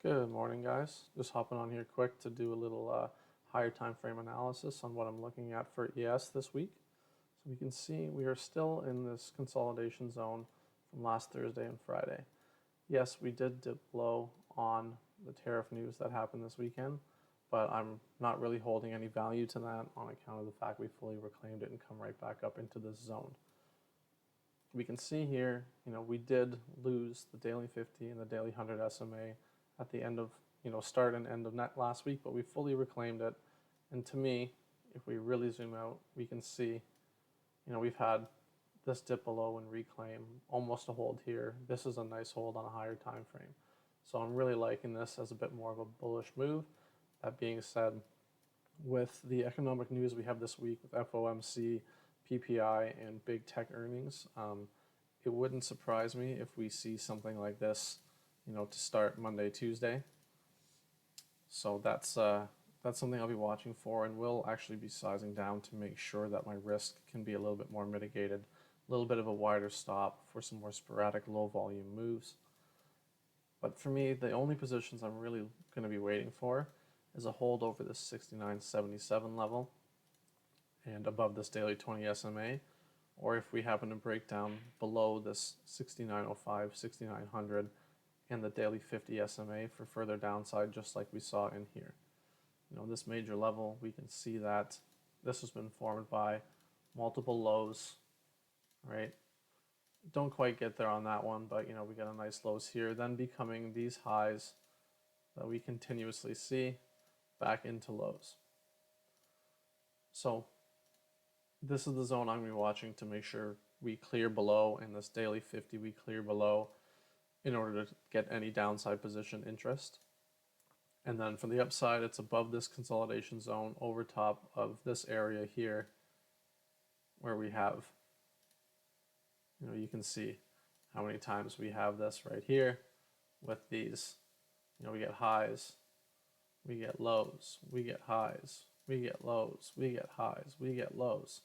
Good morning, guys. Just hopping on here quick to do a little higher time frame analysis on what I'm looking at for ES this week. So we can see we are still in this consolidation zone from last Thursday and Friday. Yes, we did dip low on the tariff news that happened this weekend, but I'm not really holding any value to that on account of the fact we fully reclaimed it and come right back up into this zone. We can see here, we did lose the daily 50 and the daily 100 SMA at the end of, start and end of net last week, but we fully reclaimed it. And to me, if we really zoom out, we can see, we've had this dip below and reclaim, almost a hold here. This is a nice hold on a higher time frame. So I'm really liking this as a bit more of a bullish move. That being said, with the economic news we have this week with FOMC, PPI, and big tech earnings, it wouldn't surprise me if we see something like this, to start Monday, Tuesday. So that's something I'll be watching for, and will actually be sizing down to make sure that my risk can be a little bit more mitigated, a little bit of a wider stop for some more sporadic low volume moves. But for me, the only positions I'm really going to be waiting for is a hold over this 69.77 level and above this daily 20 SMA, or if we happen to break down below this 69.05, 6900, and the daily 50 SMA for further downside, just like we saw in here. This major level, we can see that this has been formed by multiple lows, right? Don't quite get there on that one, but we got a nice lows here, then becoming these highs that we continuously see back into lows. So this is the zone I'm going to be watching to make sure we clear below, and this daily 50 we clear below in order to get any downside position interest. And then for the upside, it's above this consolidation zone over top of this area here where we have, you can see how many times we have this right here with these. We get highs, we get lows, we get highs, we get lows, we get highs, we get lows.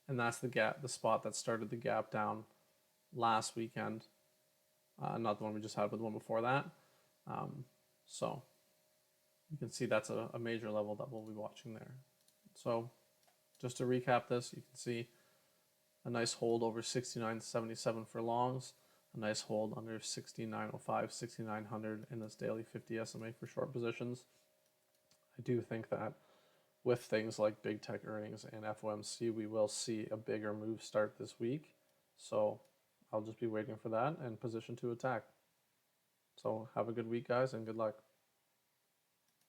And that's the gap, the spot that started the gap down last weekend. Not the one we just had, but the one before that. So you can see that's a major level that we'll be watching there. So just to recap this, you can see a nice hold over 69.77 for longs, a nice hold under 69.05, 6900 in this daily 50 SMA for short positions. I do think that with things like big tech earnings and FOMC, we will see a bigger move start this week. So I'll just be waiting for that and position to attack. So have a good week, guys, and good luck.